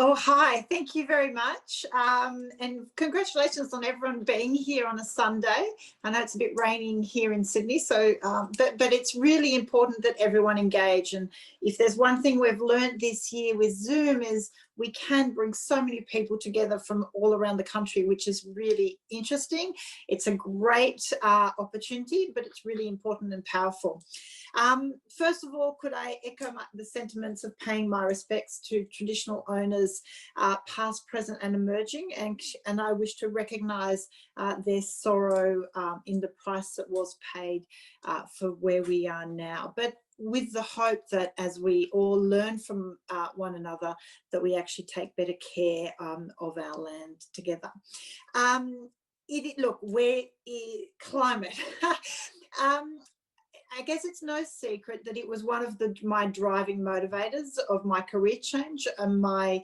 Oh, hi. Thank you very much. And congratulations on everyone being here on a Sunday. I know it's a bit raining here in Sydney, so but it's really important that everyone engage. And if there's one thing we've learned this year with Zoom is we can bring so many people together from all around the country, which is really interesting. It's a great opportunity, but it's really important and powerful. First of all, could I echo the sentiments of paying my respects to traditional owners, past, present and emerging, and I wish to recognise their sorrow in the price that was paid for where we are now. But with the hope that as we all learn from one another, that we actually take better care of our land together. Look, where is climate? I guess it's no secret that it was one of my driving motivators of my career change and my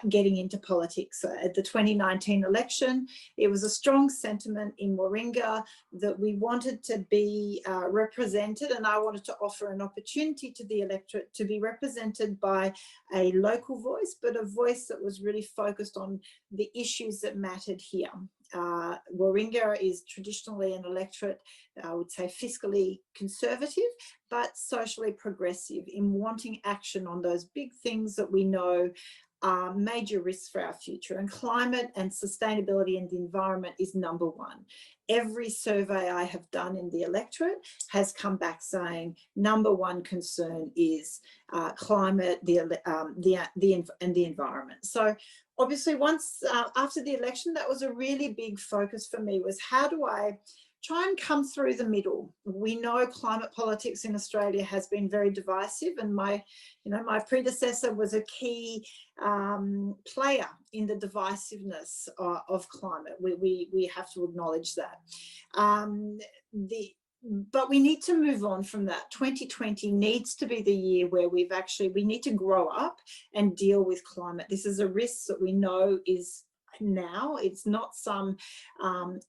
getting into politics. At the 2019 election, it was a strong sentiment in Warringah that we wanted to be represented, and I wanted to offer an opportunity to the electorate to be represented by a local voice, but a voice that was really focused on the issues that mattered here. Warringah is traditionally an electorate, I would say fiscally conservative, but socially progressive in wanting action on those big things that we know are major risks for our future. And climate and sustainability and the environment is number one. Every survey I have done in the electorate has come back saying number one concern is climate, and the environment. So obviously once after the election, that was a really big focus for me, was how do I try and come through the middle. We know climate politics in Australia has been very divisive, and my predecessor was a key player in the divisiveness of climate. We have to acknowledge that. But we need to move on from that. 2020 needs to be the year where we need to grow up and deal with climate. This is a risk that we know is now. It's not some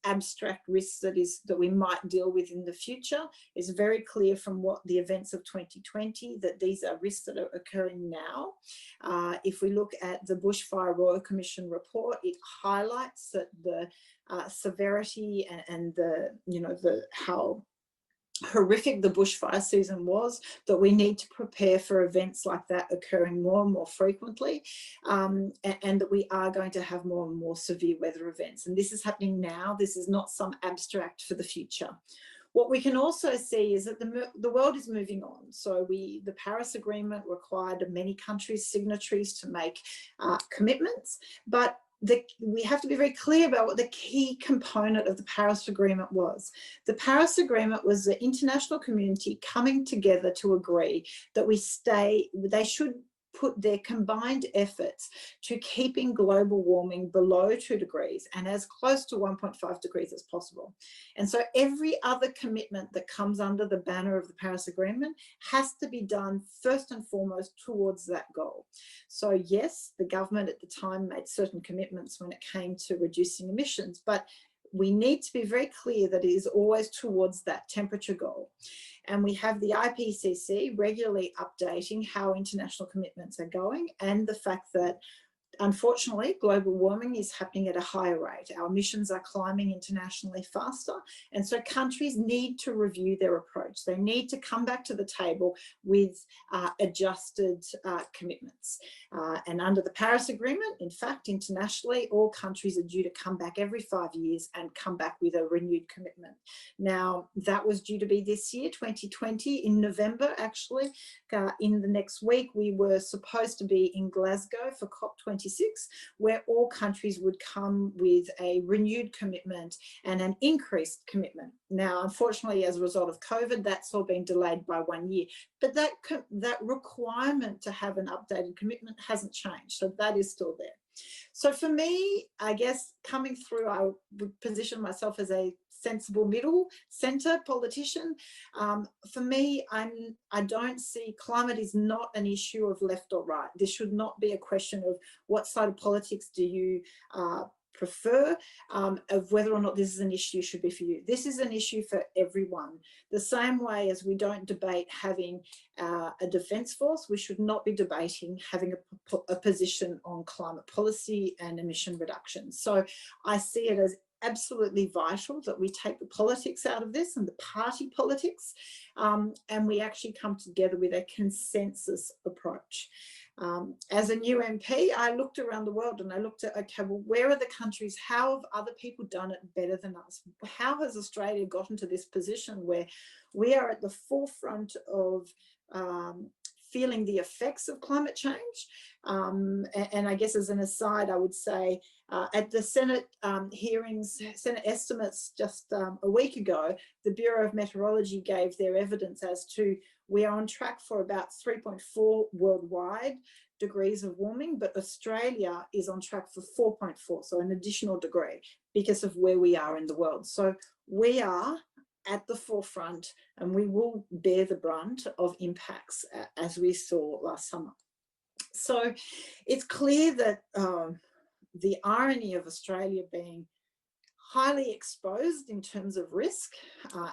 abstract risks that we might deal with in the future. It's very clear from what the events of 2020 that these are risks that are occurring now. If we look at the Bushfire Royal Commission report, it highlights that the severity and how horrific the bushfire season was, that we need to prepare for events like that occurring more and more frequently, and that we are going to have more and more severe weather events. And this is happening now. This is not some abstract for the future. What we can also see is that the world is moving on. So the Paris Agreement required many countries, signatories, to make commitments, but we have to be very clear about what the key component of the Paris Agreement was. The Paris Agreement was the international community coming together to agree that they should put their combined efforts to keeping global warming below 2 degrees and as close to 1.5 degrees as possible. And so every other commitment that comes under the banner of the Paris Agreement has to be done first and foremost towards that goal. So yes, the government at the time made certain commitments when it came to reducing emissions, but we need to be very clear that it is always towards that temperature goal. And we have the IPCC regularly updating how international commitments are going, and the fact that unfortunately, global warming is happening at a higher rate. Our emissions are climbing internationally faster. And so countries need to review their approach. They need to come back to the table with adjusted commitments. And under the Paris Agreement, in fact, internationally, all countries are due to come back every 5 years and come back with a renewed commitment. Now, that was due to be this year, 2020, in November, actually. In the next week, we were supposed to be in Glasgow for COP26, where all countries would come with a renewed commitment and an increased commitment. Now, unfortunately, as a result of COVID, that's all been delayed by 1 year. But that requirement to have an updated commitment hasn't changed. So that is still there. So for me, I guess coming through, I would position myself as a sensible middle centre politician. For me, I don't see climate is not an issue of left or right. This should not be a question of what side of politics do you prefer, of whether or not this is an issue should be for you. This is an issue for everyone. The same way as we don't debate having a defence force, we should not be debating having a position on climate policy and emission reduction. So I see it as absolutely vital that we take the politics out of this and the party politics, and we actually come together with a consensus approach. As a new MP, I looked around the world and I looked at, okay, well, where are the countries? How have other people done it better than us? How has Australia gotten to this position where we are at the forefront of feeling the effects of climate change? And I guess as an aside, I would say at the Senate hearings, Senate estimates just a week ago, the Bureau of Meteorology gave their evidence as to we are on track for about 3.4 worldwide degrees of warming, but Australia is on track for 4.4, so an additional degree because of where we are in the world. So we are at the forefront and we will bear the brunt of impacts as we saw last summer. So it's clear that the irony of Australia being highly exposed in terms of risk,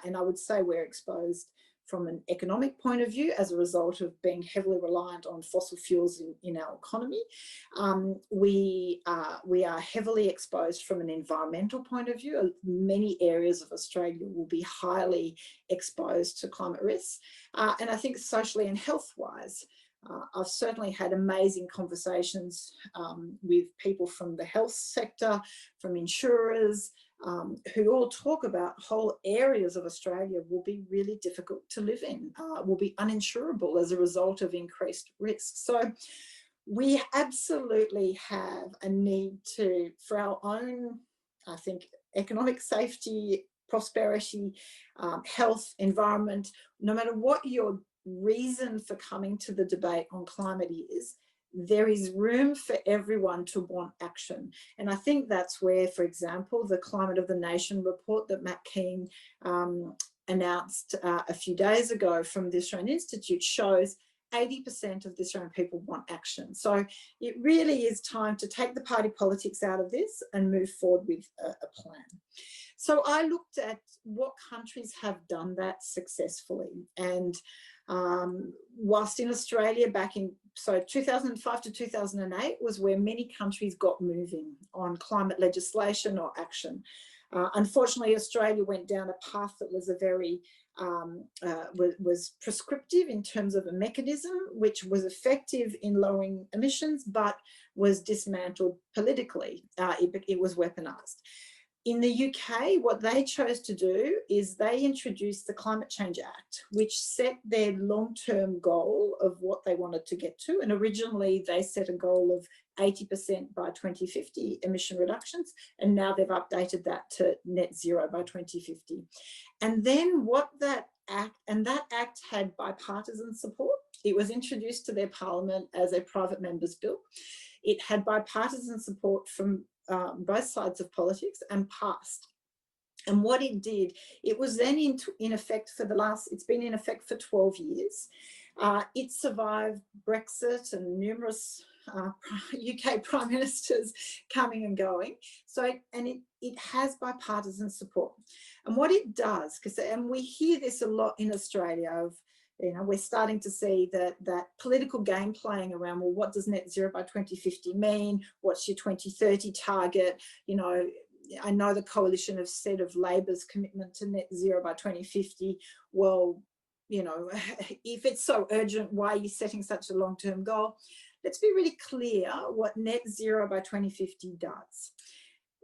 and I would say we're exposed from an economic point of view as a result of being heavily reliant on fossil fuels in our economy. We are heavily exposed from an environmental point of view. Many areas of Australia will be highly exposed to climate risks. And I think socially and health-wise, I've certainly had amazing conversations with people from the health sector, from insurers, who all talk about whole areas of Australia will be really difficult to live in, will be uninsurable as a result of increased risk. So we absolutely have a need to, for our own, I think, economic safety, prosperity, health, environment, no matter what your reason for coming to the debate on climate is, there is room for everyone to want action. And I think that's where, for example, the Climate of the Nation report that Matt Keane announced a few days ago from the Australian Institute shows 80% of the Australian people want action. So it really is time to take the party politics out of this and move forward with a plan. So I looked at what countries have done that successfully. And whilst in Australia back in, so 2005 to 2008 was where many countries got moving on climate legislation or action. Unfortunately, Australia went down a path that was a very, was prescriptive in terms of a mechanism which was effective in lowering emissions, but was dismantled politically. It was weaponized. In the UK, what they chose to do is they introduced the Climate Change Act, which set their long-term goal of what they wanted to get to. And originally they set a goal of 80% by 2050 emission reductions. And now they've updated that to net zero by 2050. And then what that act, and that act had bipartisan support. It was introduced to their parliament as a private member's bill. It had bipartisan support from both sides of politics and passed. And what it did, it was then in effect for the last, it's been in effect for 12 years. It survived Brexit and numerous UK prime ministers coming and going. So, and it has bipartisan support. And what it does, and we hear this a lot in Australia of, you know, we're starting to see that political game playing around, well, what does net zero by 2050 mean? What's your 2030 target? You know, I know the coalition have said of Labor's commitment to net zero by 2050. Well, you know, if it's so urgent, why are you setting such a long-term goal? Let's be really clear what net zero by 2050 does.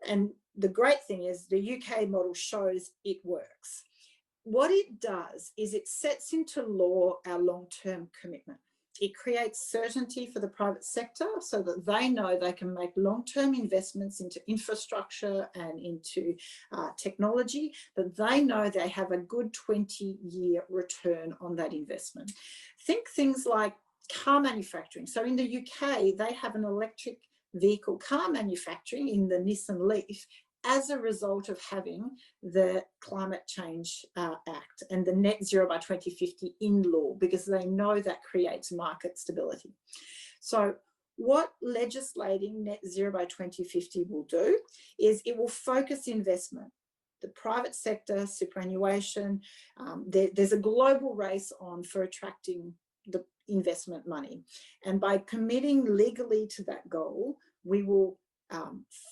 And the great thing is the UK model shows it works. What it does is it sets into law our long-term commitment. It creates certainty for the private sector so that they know they can make long-term investments into infrastructure and into technology, that they know they have a good 20-year return on that investment. Think things like car manufacturing. So in the UK, they have an electric vehicle car manufacturing in the Nissan Leaf as a result of having the Climate Change Act and the net zero by 2050 in law, because they know that creates market stability. So What legislating net zero by 2050 will do is it will focus investment. The private sector, superannuation, there's a global race on for attracting the investment money. And by committing legally to that goal, we will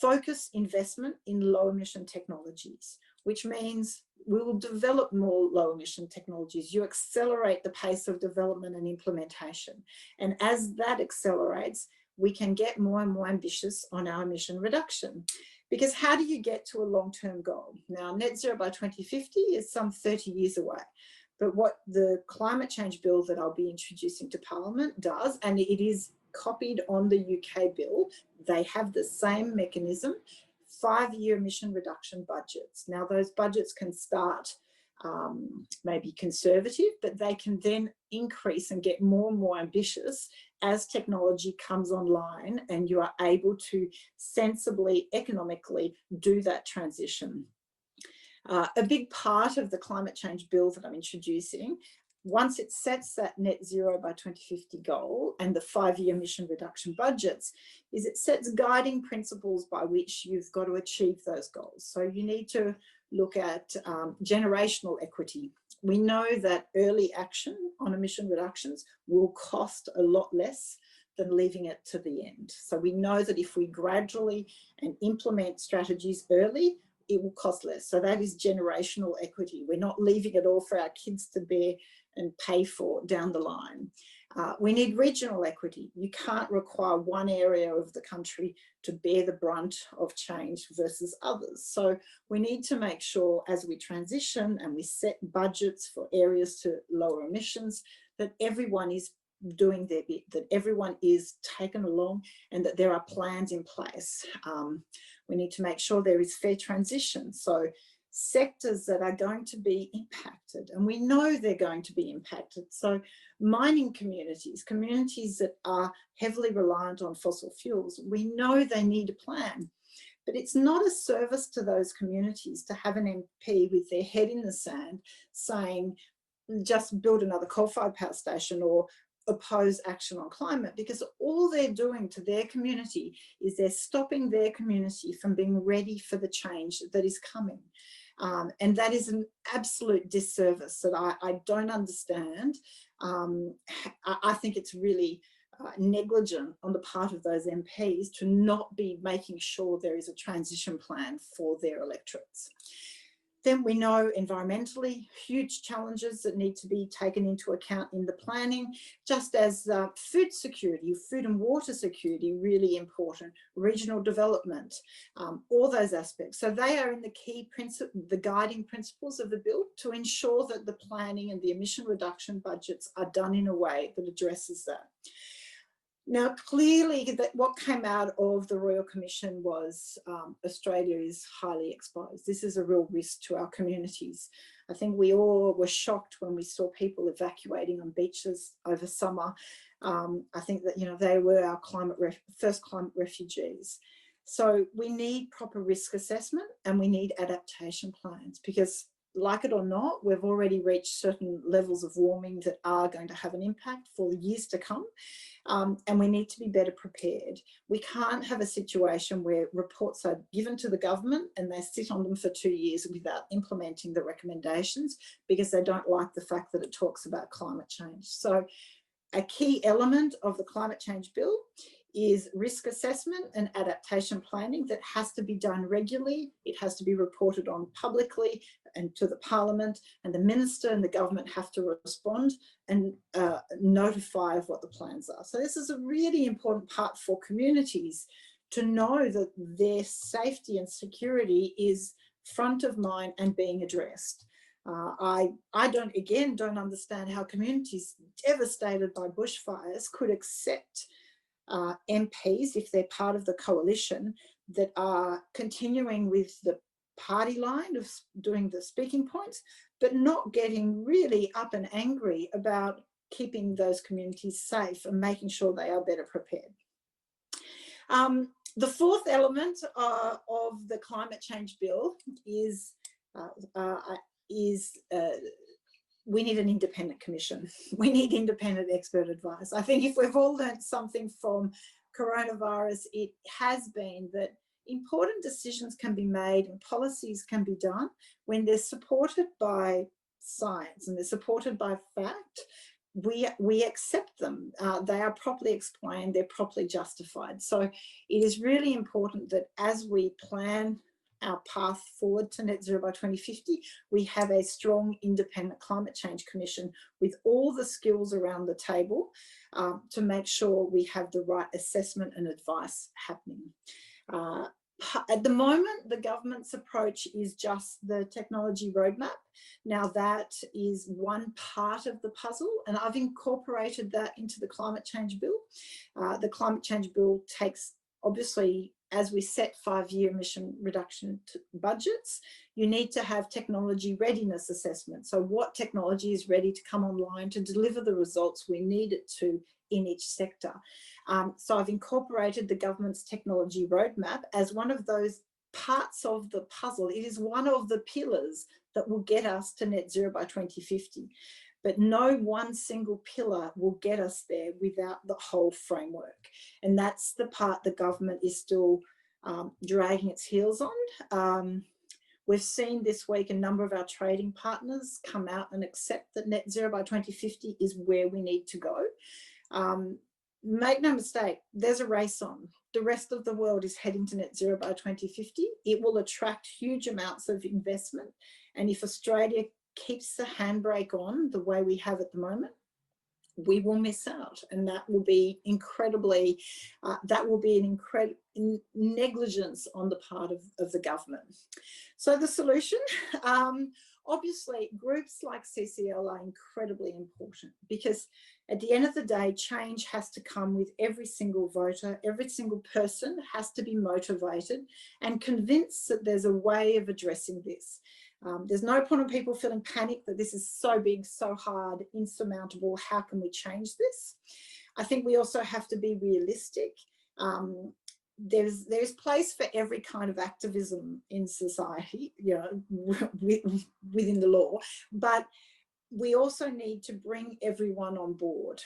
focus investment in low emission technologies, which means we will develop more low emission technologies. You accelerate the pace of development and implementation. And as that accelerates, we can get more and more ambitious on our emission reduction. Because how do you get to a long-term goal? Now, net zero by 2050 is some 30 years away. But what the climate change bill that I'll be introducing to Parliament does, and it is copied on the UK bill, they have the same mechanism, 5-year emission reduction budgets. Now, those budgets can start maybe conservative, but they can then increase and get more and more ambitious as technology comes online and you are able to sensibly, economically do that transition. A big part of the climate change bill that I'm introducing, once it sets that net zero by 2050 goal and the 5-year emission reduction budgets, is it sets guiding principles by which you've got to achieve those goals. So you need to look at generational equity. We know that early action on emission reductions will cost a lot less than leaving it to the end. So we know that if we gradually and implement strategies early, it will cost less. So that is generational equity. We're not leaving it all for our kids to bear and pay for down the line. We need regional equity. You can't require one area of the country to bear the brunt of change versus others. So we need to make sure as we transition and we set budgets for areas to lower emissions, that everyone is doing their bit, that everyone is taken along and that there are plans in place. We need to make sure there is fair transition. So sectors that are going to be impacted, and we know they're going to be impacted. So mining communities, communities that are heavily reliant on fossil fuels, we know they need a plan. But it's not a service to those communities to have an MP with their head in the sand saying, just build another coal-fired power station or oppose action on climate, because all they're doing to their community is they're stopping their community from being ready for the change that is coming. And that is an absolute disservice that I don't understand. I think it's really negligent on the part of those MPs to not be making sure there is a transition plan for their electorates. Then we know environmentally, huge challenges that need to be taken into account in the planning, just as food security, food and water security, really important, regional development, all those aspects. So they are in the key the guiding principles of the bill to ensure that the planning and the emission reduction budgets are done in a way that addresses that. Now, clearly, that what came out of the Royal Commission was Australia is highly exposed. This is a real risk to our communities. I think we all were shocked when we saw people evacuating on beaches over summer. I think that, you know, they were our first climate refugees. So we need proper risk assessment and we need adaptation plans, because like it or not, we've already reached certain levels of warming that are going to have an impact for the years to come. And we need to be better prepared. We can't have a situation where reports are given to the government and they sit on them for 2 years without implementing the recommendations because they don't like the fact that it talks about climate change. So a key element of the climate change bill is risk assessment and adaptation planning that has to be done regularly. It has to be reported on publicly and to the Parliament, and the Minister and the government have to respond and notify of what the plans are. So this is a really important part for communities to know that their safety and security is front of mind and being addressed. I don't understand how communities devastated by bushfires could accept MPs, if they're part of the coalition, that are continuing with the party line of doing the speaking points, but not getting really up and angry about keeping those communities safe and making sure they are better prepared. The fourth element of the climate change bill is we need an independent commission. We need independent expert advice. I think if we've all learned something from coronavirus, it has been that important decisions can be made and policies can be done when they're supported by science and they're supported by fact. We accept them. They are properly explained, they're properly justified. So it is really important that as we plan our path forward to net zero by 2050, we have a strong independent climate change commission with all the skills around the table to make sure we have the right assessment and advice happening. At the moment, the government's approach is just the technology roadmap. Now that is one part of the puzzle, and I've incorporated that into the climate change bill. The climate change bill takes, obviously, as we set 5-year emission reduction budgets, you need to have technology readiness assessment. So what technology is ready to come online to deliver the results we need it to in each sector. So I've incorporated the government's technology roadmap as one of those parts of the puzzle. It is one of the pillars that will get us to net zero by 2050. But no one single pillar will get us there without the whole framework. And that's the part the government is still dragging its heels on. We've seen this week a number of our trading partners come out and accept that net zero by 2050 is where we need to go. Make no mistake, there's a race on. The rest of the world is heading to net zero by 2050. It will attract huge amounts of investment. And if Australia keeps the handbrake on the way we have at the moment, we will miss out, and that will be incredibly, that will be an incredible negligence on the part of the government. So the solution, obviously groups like CCL are incredibly important, because at the end of the day, change has to come with every single voter. Every single person has to be motivated and convinced that there's a way of addressing this. There's no point in people feeling panic that this is so big, so hard, insurmountable. How can we change this? I think we also have to be realistic. There's place for every kind of activism in society, you know, within the law, but we also need to bring everyone on board.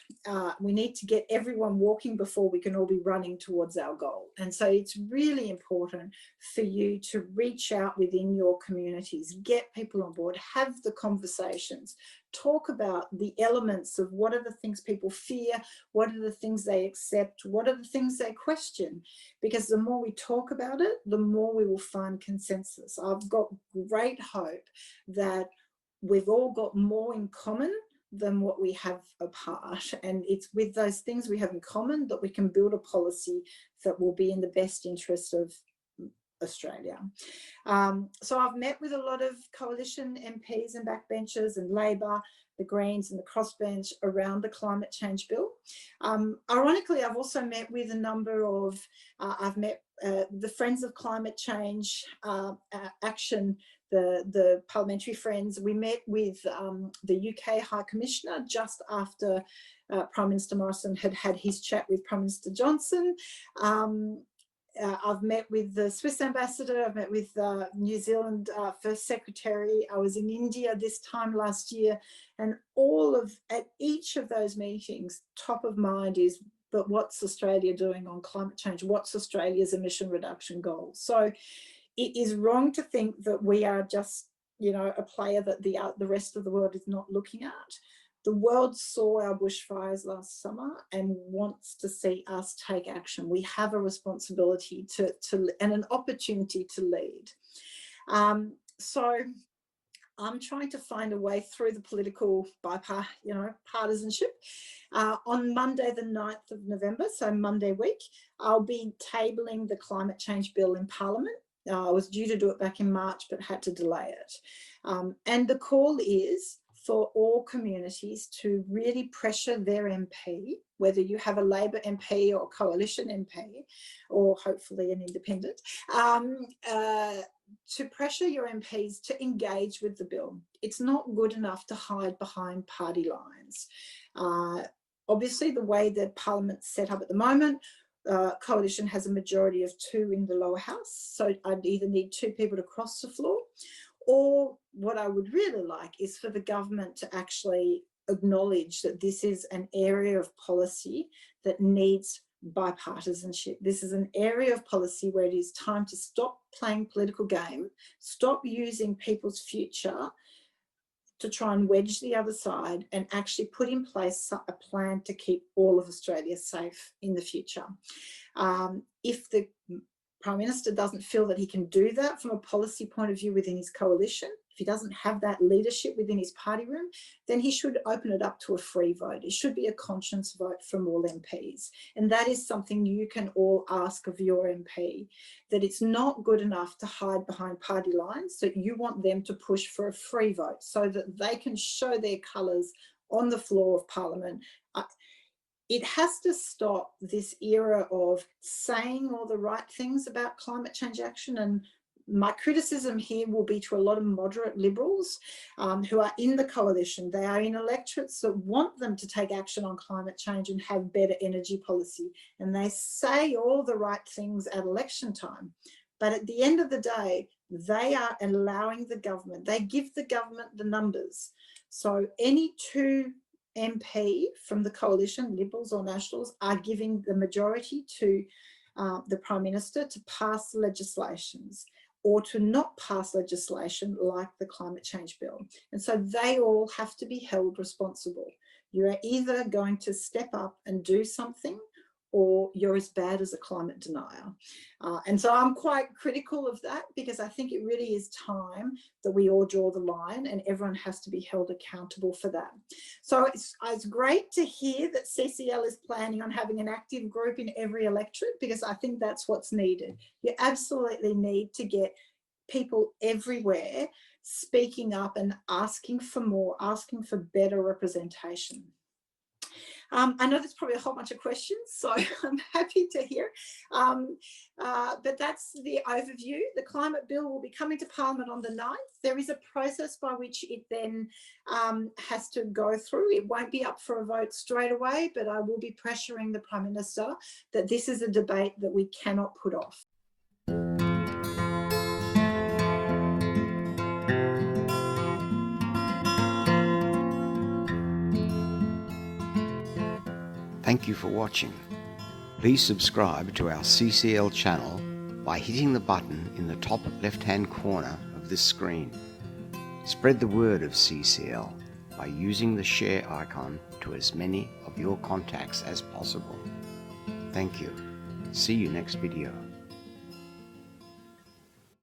We need to get everyone walking before we can all be running towards our goal. And so it's really important for you to reach out within your communities, get people on board, have the conversations, talk about the elements of what are the things people fear, what are the things they accept, what are the things they question. Because the more we talk about it, the more we will find consensus. I've got great hope that we've all got more in common than what we have apart. And it's with those things we have in common that we can build a policy that will be in the best interest of Australia. So I've met with a lot of coalition MPs and backbenchers and Labor, the Greens and the crossbench around the climate change bill. Ironically, I've also met with a number of, I've met the Friends of Climate Change Action, the parliamentary friends. We met with the UK High Commissioner just after Prime Minister Morrison had had his chat with Prime Minister Johnson. I've met with the Swiss ambassador, I've met with New Zealand First Secretary. I was in India this time last year, and at each of those meetings, top of mind is, but what's Australia doing on climate change? What's Australia's emission reduction goal? So it is wrong to think that we are just, you know, a player that the rest of the world is not looking at. The world saw our bushfires last summer and wants to see us take action. We have a responsibility and an opportunity to lead. So I'm trying to find a way through the political partisanship. On Monday, the 9th of November, so Monday week, I'll be tabling the climate change bill in Parliament. I was due to do it back in March, but had to delay it. And the call is for all communities to really pressure their MP, whether you have a Labor MP or a coalition MP, or hopefully an independent, to pressure your MPs to engage with the bill. It's not good enough to hide behind party lines. Obviously, the way that Parliament's set up at the moment, coalition has a majority of 2 in the lower house, so I'd either need 2 people to cross the floor, or what I would really like is for the government to actually acknowledge that this is an area of policy that needs bipartisanship. This is an area of policy where it is time to stop playing political game, stop using people's future to try and wedge the other side, and actually put in place a plan to keep all of Australia safe in the future. If the Prime Minister doesn't feel that he can do that from a policy point of view within his coalition, if he doesn't have that leadership within his party room, then he should open it up to a free vote. It should be a conscience vote from all MPs. And that is something you can all ask of your MP, that it's not good enough to hide behind party lines, that you want them to push for a free vote so that they can show their colours on the floor of Parliament. It has to stop this era of saying all the right things about climate change action. And my criticism here will be to a lot of moderate Liberals who are in the coalition. They are in electorates that want them to take action on climate change and have better energy policy. And they say all the right things at election time. But at the end of the day, they are allowing the government, they give the government the numbers. So any two MP from the coalition, Liberals or Nationals, are giving the majority to the Prime Minister to pass legislations or to not pass legislation like the climate change bill. And so they all have to be held responsible. You're either going to step up and do something, or you're as bad as a climate denier. And so I'm quite critical of that, because I think it really is time that we all draw the line and everyone has to be held accountable for that. So it's great to hear that CCL is planning on having an active group in every electorate, because I think that's what's needed. You absolutely need to get people everywhere speaking up and asking for more, asking for better representation. I know there's probably a whole bunch of questions, so I'm happy to hear. But that's the overview. The climate bill will be coming to Parliament on the 9th. There is a process by which it then has to go through. It won't be up for a vote straight away, but I will be pressuring the Prime Minister that this is a debate that we cannot put off. Thank you for watching. Please subscribe to our CCL channel by hitting the button in the top left-hand corner of this screen. Spread the word of CCL by using the share icon to as many of your contacts as possible. Thank you. See you next video.